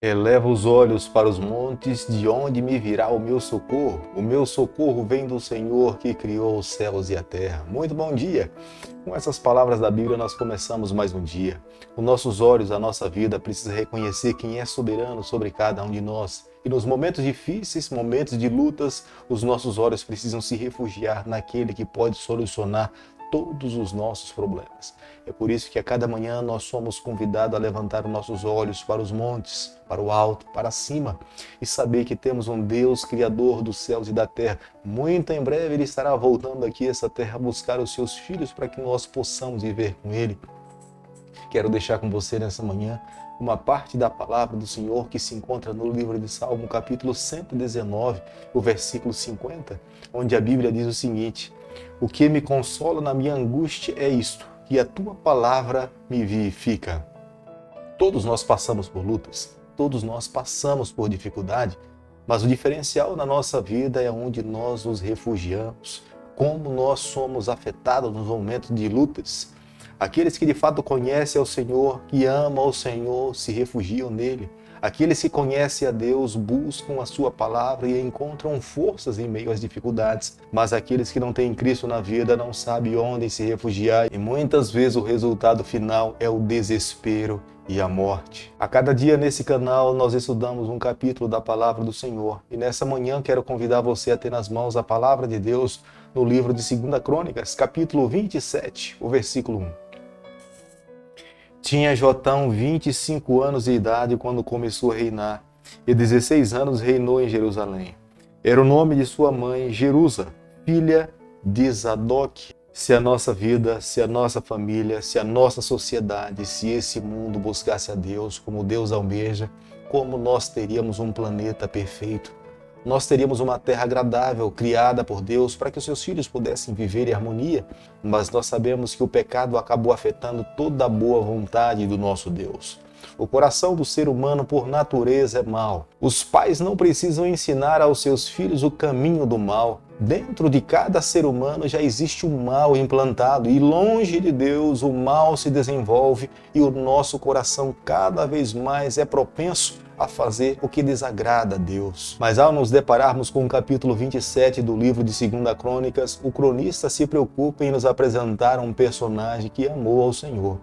Eleva os olhos para os montes, de onde me virá o meu socorro? O meu socorro vem do Senhor que criou os céus e a terra. Muito bom dia! Com essas palavras da Bíblia nós começamos mais um dia. Os nossos olhos, a nossa vida precisa reconhecer quem é soberano sobre cada um de nós. E nos momentos difíceis, momentos de lutas, os nossos olhos precisam se refugiar naquele que pode solucionar todos os nossos problemas. É por isso que a cada manhã nós somos convidados a levantar os nossos olhos para os montes, para o alto, para cima e saber que temos um Deus criador dos céus e da terra. Muito em breve Ele estará voltando aqui a essa terra a buscar os seus filhos para que nós possamos viver com Ele. Quero deixar com você nessa manhã uma parte da palavra do Senhor que se encontra no livro de Salmo, capítulo 119, o versículo 50, onde a Bíblia diz o seguinte: o que me consola na minha angústia é isto, que a tua palavra me vivifica. Todos nós passamos por lutas, todos nós passamos por dificuldade, mas o diferencial na nossa vida é onde nós nos refugiamos, como nós somos afetados nos momentos de lutas. Aqueles que de fato conhecem ao Senhor, que amam ao Senhor, se refugiam nele. Aqueles que conhecem a Deus buscam a sua palavra e encontram forças em meio às dificuldades. Mas aqueles que não têm Cristo na vida não sabem onde se refugiar e muitas vezes o resultado final é o desespero e a morte. A cada dia nesse canal nós estudamos um capítulo da palavra do Senhor. E nessa manhã quero convidar você a ter nas mãos a palavra de Deus no livro de 2 Crônicas, capítulo 27, o versículo 1. Tinha Jotão 25 anos de idade quando começou a reinar, e 16 anos reinou em Jerusalém. Era o nome de sua mãe, Jerusa, filha de Zadok. Se a nossa vida, se a nossa família, se a nossa sociedade, se esse mundo buscasse a Deus como Deus almeja, como nós teríamos um planeta perfeito? Nós teríamos uma terra agradável, criada por Deus, para que os seus filhos pudessem viver em harmonia, mas nós sabemos que o pecado acabou afetando toda a boa vontade do nosso Deus. O coração do ser humano, por natureza, é mau. Os pais não precisam ensinar aos seus filhos o caminho do mal. Dentro de cada ser humano já existe um mal implantado e longe de Deus o mal se desenvolve e o nosso coração cada vez mais é propenso a fazer o que desagrada a Deus. Mas ao nos depararmos com o capítulo 27 do livro de 2 Crônicas, o cronista se preocupa em nos apresentar um personagem que amou ao Senhor.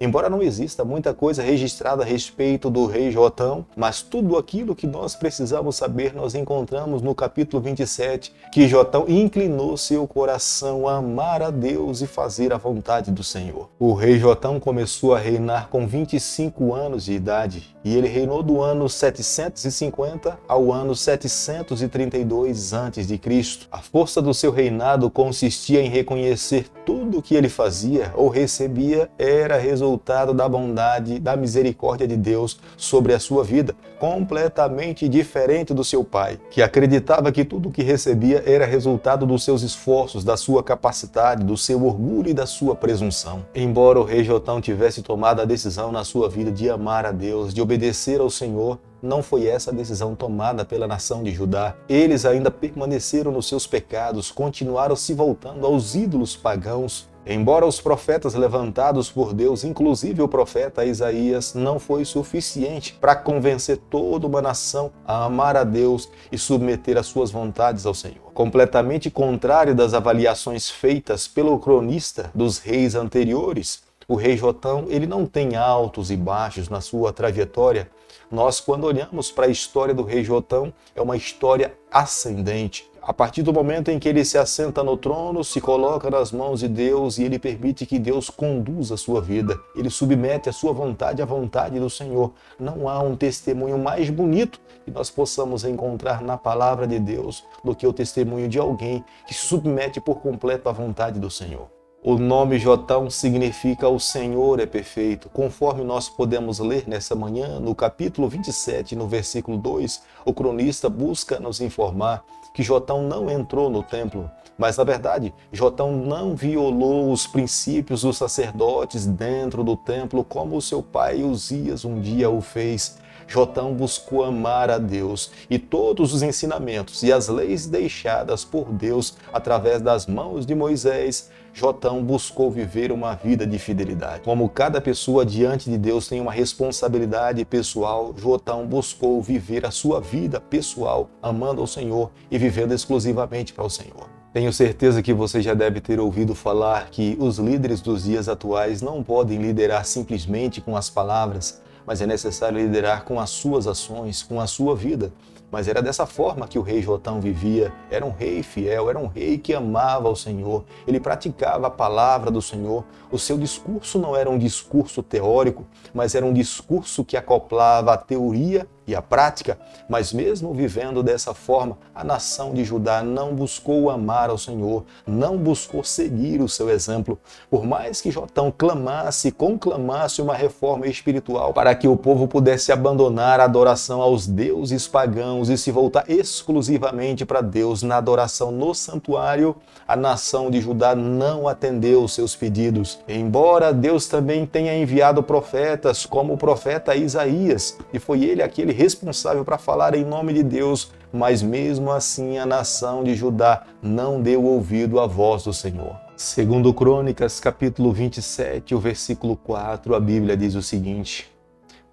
Embora não exista muita coisa registrada a respeito do rei Jotão, mas tudo aquilo que nós precisamos saber nós encontramos no capítulo 27, que Jotão inclinou seu coração a amar a Deus e fazer a vontade do Senhor. O rei Jotão começou a reinar com 25 anos de idade, e ele reinou do ano 750 ao ano 732 a.C. A força do seu reinado consistia em reconhecer tudo o que ele fazia ou recebia era resultado da bondade, da misericórdia de Deus sobre a sua vida, completamente diferente do seu pai, que acreditava que tudo o que recebia era resultado dos seus esforços, da sua capacidade, do seu orgulho e da sua presunção. Embora o rei Jotão tivesse tomado a decisão na sua vida de amar a Deus, de obedecer ao Senhor, não foi essa a decisão tomada pela nação de Judá. Eles ainda permaneceram nos seus pecados, continuaram se voltando aos ídolos pagãos. Embora os profetas levantados por Deus, inclusive o profeta Isaías, não foi suficiente para convencer toda uma nação a amar a Deus e submeter as suas vontades ao Senhor. Completamente contrário das avaliações feitas pelo cronista dos reis anteriores, o rei Jotão, ele não tem altos e baixos na sua trajetória. Nós, quando olhamos para a história do rei Jotão, é uma história ascendente. A partir do momento em que ele se assenta no trono, se coloca nas mãos de Deus e ele permite que Deus conduza a sua vida. Ele submete a sua vontade à vontade do Senhor. Não há um testemunho mais bonito que nós possamos encontrar na palavra de Deus do que o testemunho de alguém que submete por completo à vontade do Senhor. O nome Jotão significa o Senhor é perfeito. Conforme nós podemos ler nessa manhã, no capítulo 27, no versículo 2, o cronista busca nos informar que Jotão não entrou no templo, mas na verdade, Jotão não violou os princípios dos sacerdotes dentro do templo como o seu pai Uzias um dia o fez. Jotão buscou amar a Deus e todos os ensinamentos e as leis deixadas por Deus através das mãos de Moisés. Jotão buscou viver uma vida de fidelidade. Como cada pessoa diante de Deus tem uma responsabilidade pessoal, Jotão buscou viver a sua vida pessoal, amando ao Senhor e vivendo exclusivamente para o Senhor. Tenho certeza que você já deve ter ouvido falar que os líderes dos dias atuais não podem liderar simplesmente com as palavras, mas é necessário liderar com as suas ações, com a sua vida. Mas era dessa forma que o rei Jotão vivia. Era um rei fiel, era um rei que amava o Senhor. Ele praticava a palavra do Senhor. O seu discurso não era um discurso teórico, mas era um discurso que acoplava a teoria e a prática. Mas mesmo vivendo dessa forma, a nação de Judá não buscou amar ao Senhor, não buscou seguir o seu exemplo. Por mais que Jotão clamasse, conclamasse uma reforma espiritual para que o povo pudesse abandonar a adoração aos deuses pagãos e se voltar exclusivamente para Deus na adoração no santuário, a nação de Judá não atendeu os seus pedidos. Embora Deus também tenha enviado profetas, como o profeta Isaías, e foi ele aquele responsável para falar em nome de Deus, mas mesmo assim a nação de Judá não deu ouvido à voz do Senhor. Segundo Crônicas, capítulo 27, o versículo 4, a Bíblia diz o seguinte: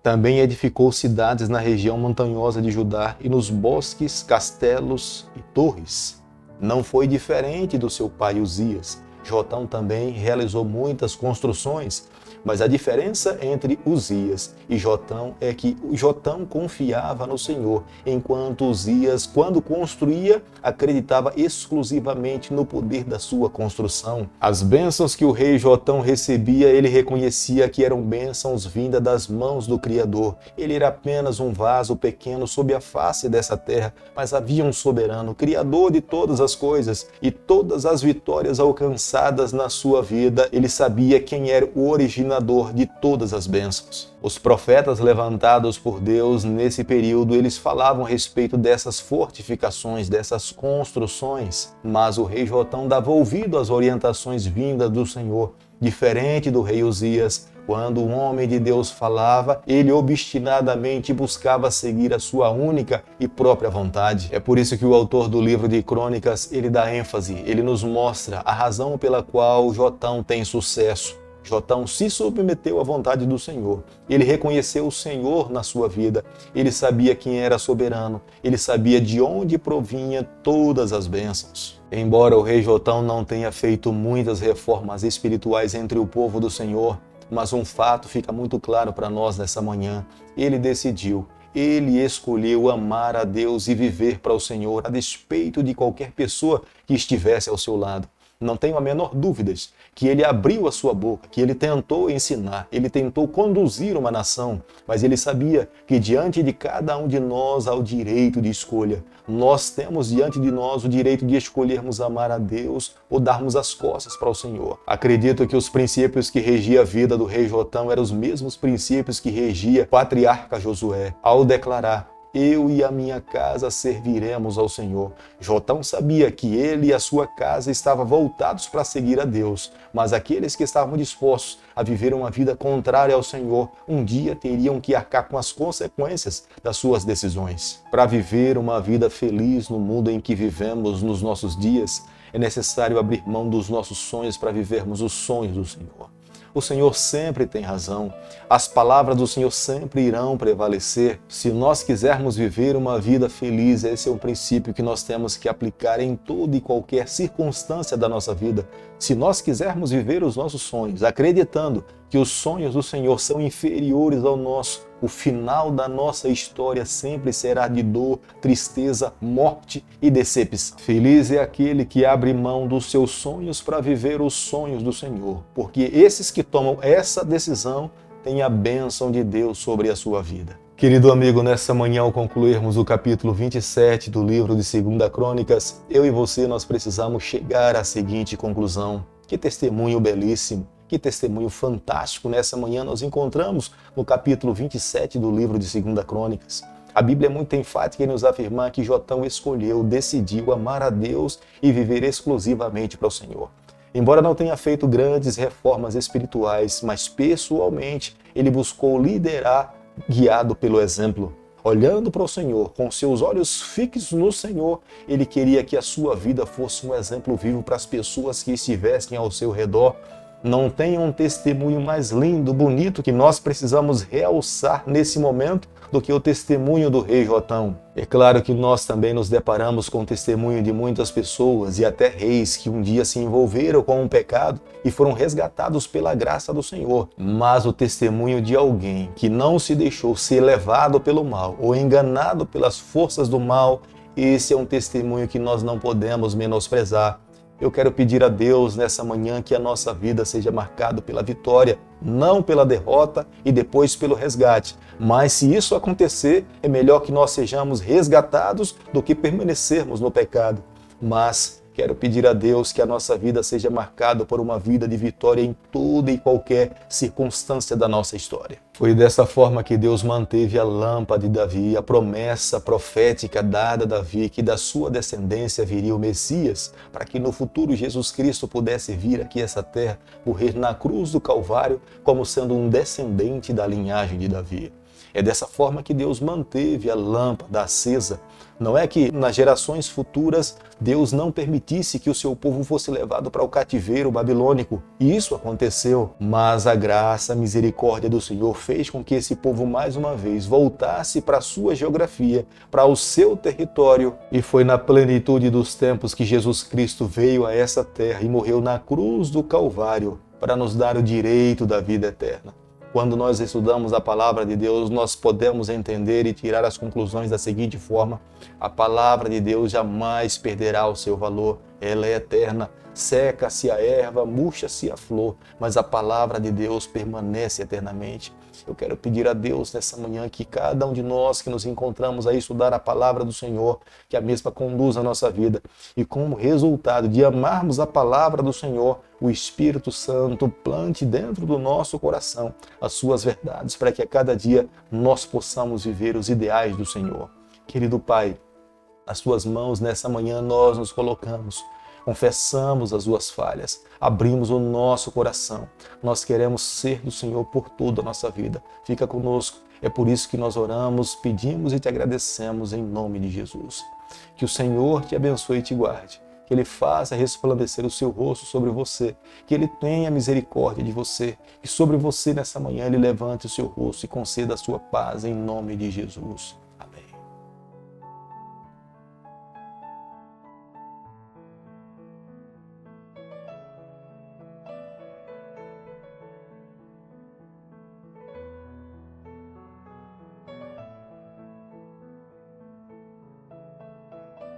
também edificou cidades na região montanhosa de Judá e nos bosques, castelos e torres. Não foi diferente do seu pai Uzias. Jotão também realizou muitas construções, mas a diferença entre Uzias e Jotão é que Jotão confiava no Senhor, enquanto Uzias, quando construía, acreditava exclusivamente no poder da sua construção. As bênçãos que o rei Jotão recebia, ele reconhecia que eram bênçãos vindas das mãos do Criador. Ele era apenas um vaso pequeno sob a face dessa terra, mas havia um soberano, Criador de todas as coisas, e todas as vitórias alcançadas na sua vida, ele sabia quem era o originador de todas as bênçãos. Os profetas levantados por Deus nesse período, eles falavam a respeito dessas fortificações, dessas construções, mas o rei Jotão dava ouvido às orientações vindas do Senhor. Diferente do rei Uzias, quando um homem de Deus falava, ele obstinadamente buscava seguir a sua única e própria vontade. É por isso que o autor do livro de Crônicas, ele dá ênfase, ele nos mostra a razão pela qual Jotão tem sucesso. Jotão se submeteu à vontade do Senhor. Ele reconheceu o Senhor na sua vida. Ele sabia quem era soberano. Ele sabia de onde provinha todas as bênçãos. Embora o rei Jotão não tenha feito muitas reformas espirituais entre o povo do Senhor, mas um fato fica muito claro para nós nessa manhã. Ele decidiu. Ele escolheu amar a Deus e viver para o Senhor, a despeito de qualquer pessoa que estivesse ao seu lado. Não tenho a menor dúvida que ele abriu a sua boca, que ele tentou ensinar, ele tentou conduzir uma nação, mas ele sabia que diante de cada um de nós há o direito de escolha. Nós temos diante de nós o direito de escolhermos amar a Deus ou darmos as costas para o Senhor. Acredito que os princípios que regiam a vida do rei Jotão eram os mesmos princípios que regia o patriarca Josué, ao declarar: eu e a minha casa serviremos ao Senhor. Jotão sabia que ele e a sua casa estavam voltados para seguir a Deus, mas aqueles que estavam dispostos a viver uma vida contrária ao Senhor, um dia teriam que arcar com as consequências das suas decisões. Para viver uma vida feliz no mundo em que vivemos nos nossos dias, é necessário abrir mão dos nossos sonhos para vivermos os sonhos do Senhor. O Senhor sempre tem razão. As palavras do Senhor sempre irão prevalecer. Se nós quisermos viver uma vida feliz, esse é um princípio que nós temos que aplicar em toda e qualquer circunstância da nossa vida. Se nós quisermos viver os nossos sonhos, acreditando que os sonhos do Senhor são inferiores ao nosso, o final da nossa história sempre será de dor, tristeza, morte e decepção. Feliz é aquele que abre mão dos seus sonhos para viver os sonhos do Senhor, porque esses que tomam essa decisão têm a bênção de Deus sobre a sua vida. Querido amigo, nessa manhã, ao concluirmos o capítulo 27 do livro de 2 Crônicas, eu e você, nós precisamos chegar à seguinte conclusão. Que testemunho belíssimo! Que testemunho fantástico nessa manhã nós encontramos no capítulo 27 do livro de 2 Crônicas. A Bíblia é muito enfática em nos afirmar que Jotão escolheu, decidiu amar a Deus e viver exclusivamente para o Senhor. Embora não tenha feito grandes reformas espirituais, mas pessoalmente ele buscou liderar guiado pelo exemplo. Olhando para o Senhor, com seus olhos fixos no Senhor, ele queria que a sua vida fosse um exemplo vivo para as pessoas que estivessem ao seu redor. Não tem um testemunho mais lindo, bonito, que nós precisamos realçar nesse momento do que o testemunho do rei Jotão. É claro que nós também nos deparamos com o testemunho de muitas pessoas e até reis que um dia se envolveram com um pecado e foram resgatados pela graça do Senhor. Mas o testemunho de alguém que não se deixou ser levado pelo mal ou enganado pelas forças do mal, esse é um testemunho que nós não podemos menosprezar. Eu quero pedir a Deus nessa manhã que a nossa vida seja marcada pela vitória, não pela derrota e depois pelo resgate. Mas se isso acontecer, é melhor que nós sejamos resgatados do que permanecermos no pecado. Mas quero pedir a Deus que a nossa vida seja marcada por uma vida de vitória em toda e qualquer circunstância da nossa história. Foi dessa forma que Deus manteve a lâmpada de Davi, a promessa profética dada a Davi que da sua descendência viria o Messias, para que no futuro Jesus Cristo pudesse vir aqui a essa terra, morrer na cruz do Calvário como sendo um descendente da linhagem de Davi. É dessa forma que Deus manteve a lâmpada acesa. Não é que nas gerações futuras Deus não permitisse que o seu povo fosse levado para o cativeiro babilônico. E isso aconteceu. Mas a graça, a misericórdia do Senhor fez com que esse povo mais uma vez voltasse para a sua geografia, para o seu território. E foi na plenitude dos tempos que Jesus Cristo veio a essa terra e morreu na cruz do Calvário para nos dar o direito da vida eterna. Quando nós estudamos a palavra de Deus, nós podemos entender e tirar as conclusões da seguinte forma: a palavra de Deus jamais perderá o seu valor, ela é eterna. Seca-se a erva, murcha-se a flor, mas a palavra de Deus permanece eternamente. Eu quero pedir a Deus nessa manhã que cada um de nós que nos encontramos a estudar a palavra do Senhor, que a mesma conduza a nossa vida. E como resultado de amarmos a palavra do Senhor, o Espírito Santo plante dentro do nosso coração as suas verdades, para que a cada dia nós possamos viver os ideais do Senhor. Querido Pai, nas tuas mãos nessa manhã nós nos colocamos. Confessamos as suas falhas, abrimos o nosso coração. Nós queremos ser do Senhor por toda a nossa vida. Fica conosco. É por isso que nós oramos, pedimos e te agradecemos em nome de Jesus. Que o Senhor te abençoe e te guarde. Que Ele faça resplandecer o seu rosto sobre você. Que Ele tenha misericórdia de você. Que sobre você nessa manhã Ele levante o seu rosto e conceda a sua paz em nome de Jesus.